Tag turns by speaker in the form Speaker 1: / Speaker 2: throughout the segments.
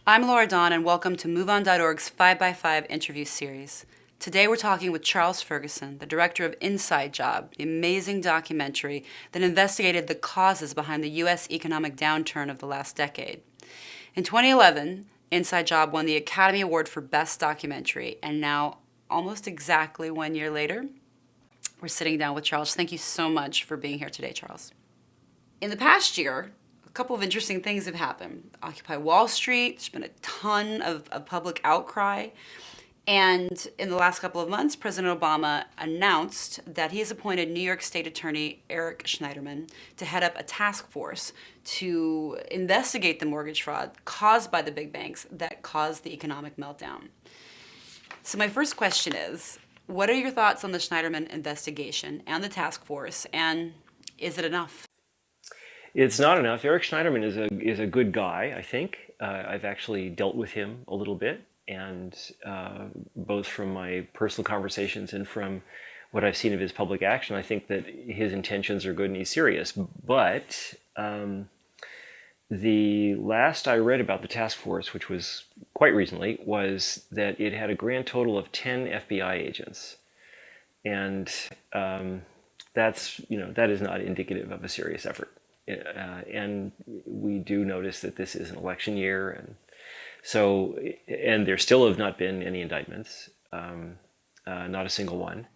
Speaker 1: I'm Laura Dawn, and welcome to MoveOn.org's 5x5 interview series. Today we're talking with Charles Ferguson, the director of Inside Job, the amazing documentary that investigated the causes behind the U.S. economic downturn of the last decade. In 2011, Inside Job won the Academy Award for Best Documentary, and now, almost exactly 1 year later, we're sitting down with Charles. Thank you so much for being here today, Charles. In the past year, a couple of interesting things have happened. Occupy Wall Street, there's been a ton of public outcry. And in the last couple of months, President Obama announced that he has appointed New York State Attorney Eric Snyderman to head up a task force to investigate the mortgage fraud caused by the big banks that caused the economic meltdown. So my first question is, what are your thoughts on the Snyderman investigation and the task force, and is it enough?
Speaker 2: It's not enough. Eric Schneiderman is a good guy, I think. I've actually dealt with him a little bit, and both from my personal conversations and from what I've seen of his public action, I think that his intentions are good and he's serious. But the last I read about the task force, which was quite recently, was that it had a grand total of 10 FBI agents, and that is not indicative of a serious effort. And we do notice that this is an election year, and there still have not been any indictments, not a single one.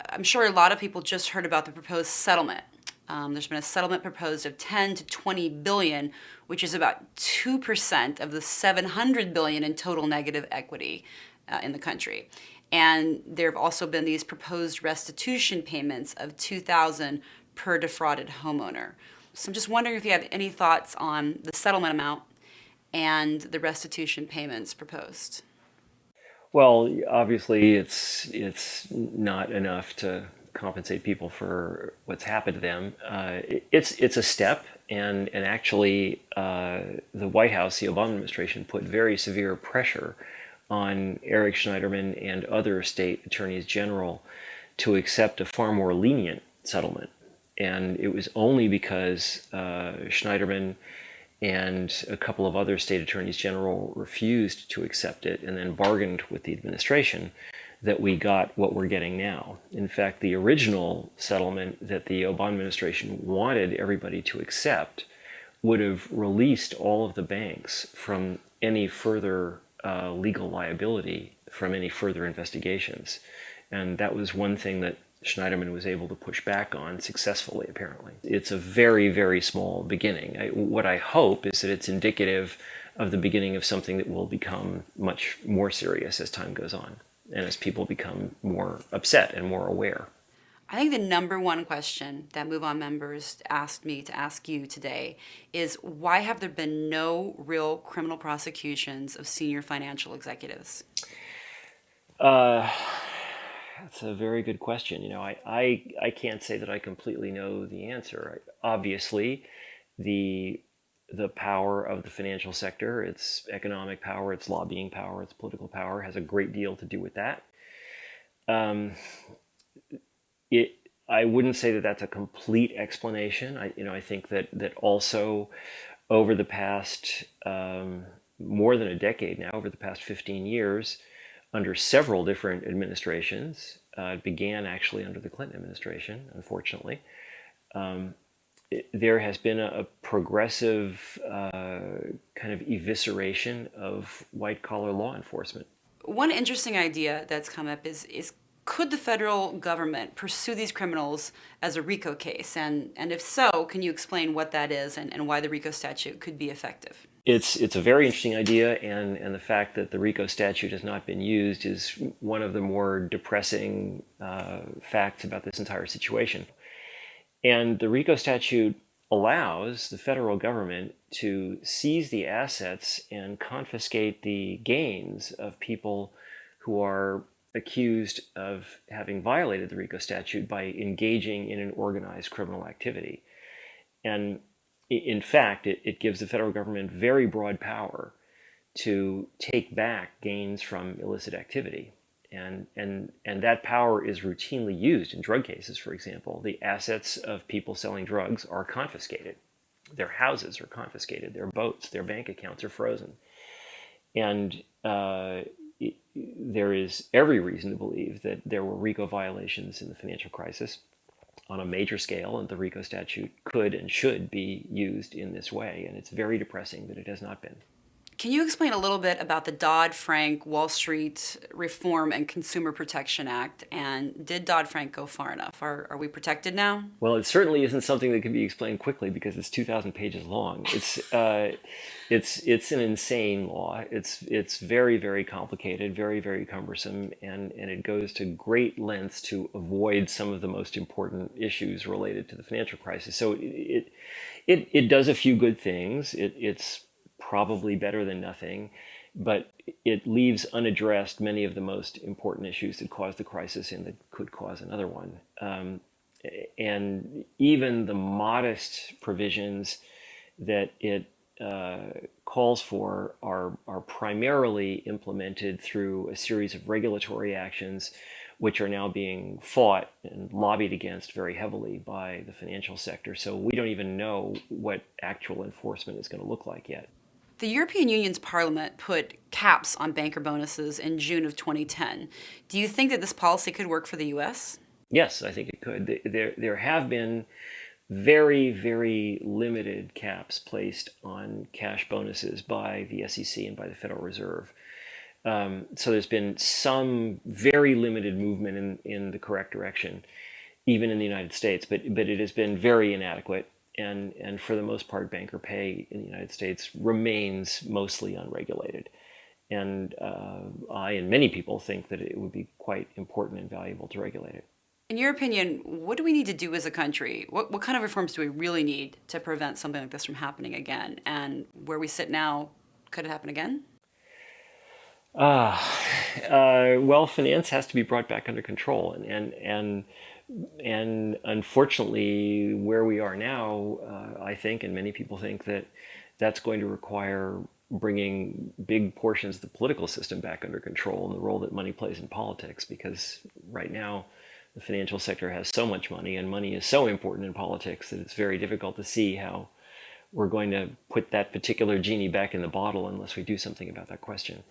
Speaker 1: I'm sure a lot of people just heard about the proposed settlement. There's been a settlement proposed of 10 to 20 billion, which is about 2% of the 700 billion in total negative equity in the country. And there have also been these proposed restitution payments of 2,000 per defrauded homeowner. So I'm just wondering if you have any thoughts on the settlement amount and the restitution payments proposed.
Speaker 2: Well, obviously, it's not enough to compensate people for what's happened to them. It's a step, and actually, the White House, the Obama administration, put very severe pressure on Eric Schneiderman and other state attorneys general to accept a far more lenient settlement. And it was only because Schneiderman and a couple of other state attorneys general refused to accept it and then bargained with the administration that we got what we're getting now. In fact, the original settlement that the Obama administration wanted everybody to accept would have released all of the banks from any further legal liability from any further investigations. And that was one thing that Schneiderman was able to push back on successfully, apparently. It's a very, very small beginning. What I hope is that it's indicative of the beginning of something that will become much more serious as time goes on and as people become more upset and more aware.
Speaker 1: I think the number one question that MoveOn members asked me to ask you today is, why have there been no real criminal prosecutions of senior financial executives?
Speaker 2: That's a very good question. I can't say that I completely know the answer. Obviously, the power of the financial sector, its economic power, its lobbying power, its political power, has a great deal to do with that. I wouldn't say that that's a complete explanation. I think that also over the past more than a decade now, over the past 15 years, under several different administrations. It began actually under the Clinton administration, unfortunately. There has been a progressive kind of evisceration of white-collar law enforcement.
Speaker 1: One interesting idea that's come up is could the federal government pursue these criminals as a RICO case? And if so, can you explain what that is and why the RICO statute could be effective?
Speaker 2: It's a very interesting idea, and the fact that the RICO statute has not been used is one of the more depressing facts about this entire situation. And the RICO statute allows the federal government to seize the assets and confiscate the gains of people who are accused of having violated the RICO statute by engaging in an organized criminal activity. And in fact, it gives the federal government very broad power to take back gains from illicit activity. And that power is routinely used in drug cases, for example. The assets of people selling drugs are confiscated. Their houses are confiscated. Their boats, their bank accounts are frozen. And there is every reason to believe that there were RICO violations in the financial crisis on a major scale, and the RICO statute could and should be used in this way. And it's very depressing that it has not been.
Speaker 1: Can you explain a little bit about the Dodd-Frank Wall Street Reform and Consumer Protection Act? And did Dodd-Frank go far enough? Are we protected now?
Speaker 2: Well, it certainly isn't something that can be explained quickly because it's 2,000 pages long. It's an insane law. It's very, very complicated, very, very cumbersome, and it goes to great lengths to avoid some of the most important issues related to the financial crisis. So it does a few good things. It's probably better than nothing, but it leaves unaddressed many of the most important issues that caused the crisis and that could cause another one. And even the modest provisions that it calls for are primarily implemented through a series of regulatory actions which are now being fought and lobbied against very heavily by the financial sector. So we don't even know what actual enforcement is going to look like yet.
Speaker 1: The European Union's parliament put caps on banker bonuses in June of 2010. Do you think that this policy could work for the US?
Speaker 2: Yes, I think it could. There have been very, very limited caps placed on cash bonuses by the SEC and by the Federal Reserve. So there's been some very limited movement in the correct direction, even in the United States, but it has been very inadequate. And for the most part, banker pay in the United States remains mostly unregulated. And I and many people think that it would be quite important and valuable to regulate it.
Speaker 1: In your opinion, what do we need to do as a country? What kind of reforms do we really need to prevent something like this from happening again? And where we sit now, could it happen again?
Speaker 2: Well, finance has to be brought back under control, and unfortunately, where we are now, I think, and many people think that that's going to require bringing big portions of the political system back under control and the role that money plays in politics. Because right now, the financial sector has so much money, and money is so important in politics that it's very difficult to see how we're going to put that particular genie back in the bottle unless we do something about that question.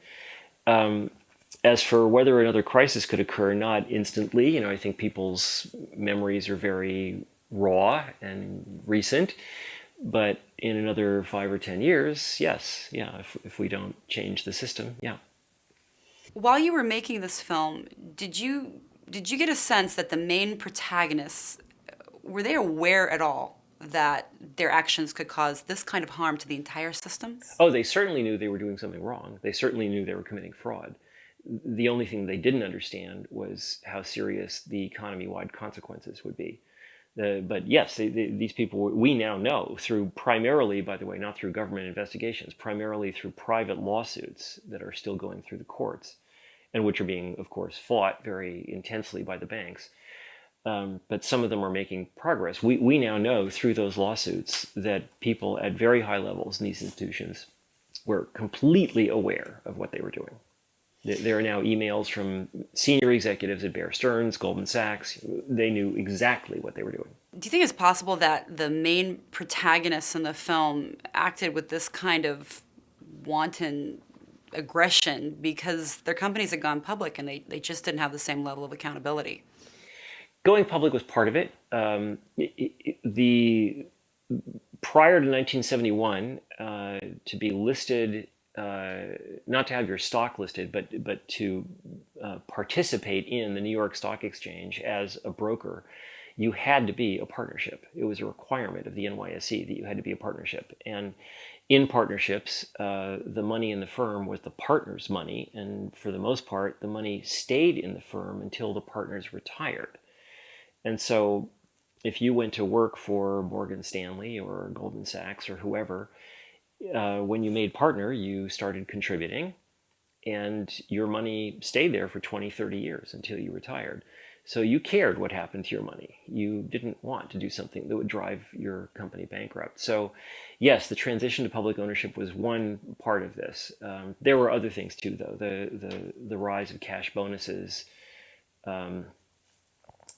Speaker 2: As for whether another crisis could occur, not instantly. I think people's memories are very raw and recent, but in another 5 or 10 years, yes, yeah, if we don't change the system, yeah.
Speaker 1: While you were making this film, did you get a sense that the main protagonists, were they aware at all that their actions could cause this kind of harm to the entire system?
Speaker 2: Oh, they certainly knew they were doing something wrong. They certainly knew they were committing fraud. The only thing they didn't understand was how serious the economy-wide consequences would be. But yes, these people, we now know through primarily, by the way, not through government investigations, primarily through private lawsuits that are still going through the courts and which are being, of course, fought very intensely by the banks. But some of them are making progress. We now know through those lawsuits that people at very high levels in these institutions were completely aware of what they were doing. There are now emails from senior executives at Bear Stearns, Goldman Sachs. They knew exactly what they were doing.
Speaker 1: Do you think it's possible that the main protagonists in the film acted with this kind of wanton aggression because their companies had gone public and they just didn't have the same level of accountability?
Speaker 2: Going public was part of it. The prior to 1971, to be listed, not to have your stock listed, but to participate in the New York Stock Exchange as a broker, you had to be a partnership. It was a requirement of the NYSE that you had to be a partnership. And in partnerships, the money in the firm was the partner's money, and for the most part, the money stayed in the firm until the partners retired. And so if you went to work for Morgan Stanley or Goldman Sachs or whoever, when you made partner, you started contributing, and your money stayed there for 20, 30 years until you retired. So you cared what happened to your money. You didn't want to do something that would drive your company bankrupt. So yes, the transition to public ownership was one part of this. There were other things too, though. The rise of cash bonuses.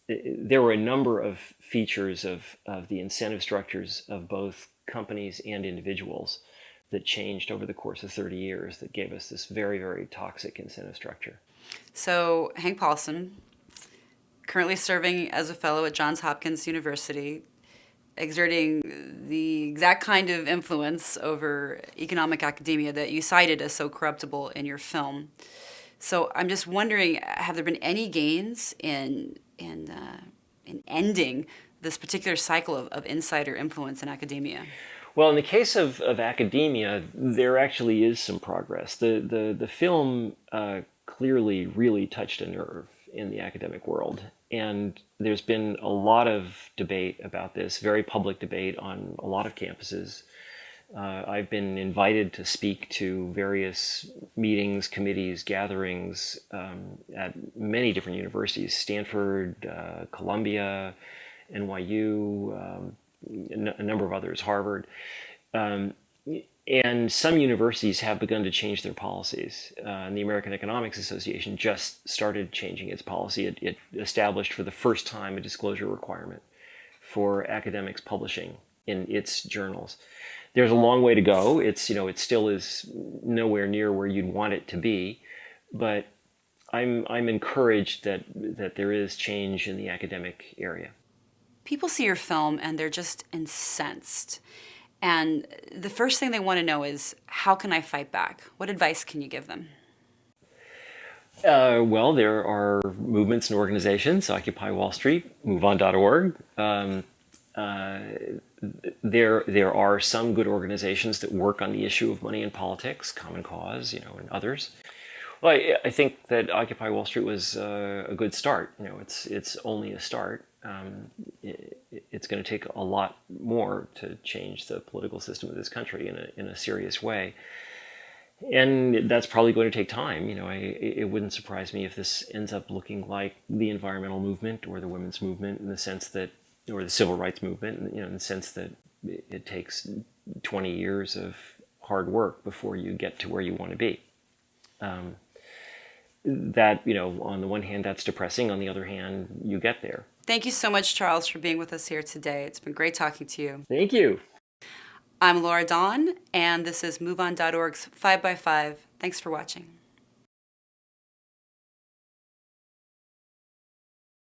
Speaker 2: There were a number of features of the incentive structures of both companies and individuals that changed over the course of 30 years that gave us this very, very toxic incentive structure.
Speaker 1: So Hank Paulson, currently serving as a fellow at Johns Hopkins University, exerting the exact kind of influence over economic academia that you cited as so corruptible in your film. So I'm just wondering, have there been any gains in ending this particular cycle of insider influence in academia?
Speaker 2: Well, in the case of academia, there actually is some progress. The film clearly really touched a nerve in the academic world. And there's been a lot of debate about this, very public debate on a lot of campuses. I've been invited to speak to various meetings, committees, gatherings at many different universities, Stanford, Columbia, NYU, a number of others, Harvard. And some universities have begun to change their policies. And the American Economics Association just started changing its policy. It established for the first time a disclosure requirement for academics publishing in its journals. There's a long way to go. It still is nowhere near where you'd want it to be, but I'm encouraged that there is change in the academic area.
Speaker 1: People see your film and they're just incensed. And the first thing they want to know is, how can I fight back? What advice can you give them?
Speaker 2: Well, there are movements and organizations, Occupy Wall Street, MoveOn.org. There are some good organizations that work on the issue of money in politics, Common Cause, and others. Well, I think that Occupy Wall Street was a good start. It's only a start. It's going to take a lot more to change the political system of this country in a serious way, and that's probably going to take time. It wouldn't surprise me if this ends up looking like the environmental movement or the women's movement, in the sense that, or the civil rights movement, in the sense that it takes 20 years of hard work before you get to where you want to be. That, on the one hand, that's depressing. On the other hand, you get there.
Speaker 1: Thank you so much, Charles, for being with us here today. It's been great talking to you.
Speaker 2: Thank you.
Speaker 1: I'm Laura Dawn, and this is MoveOn.org's 5x5. Thanks for watching.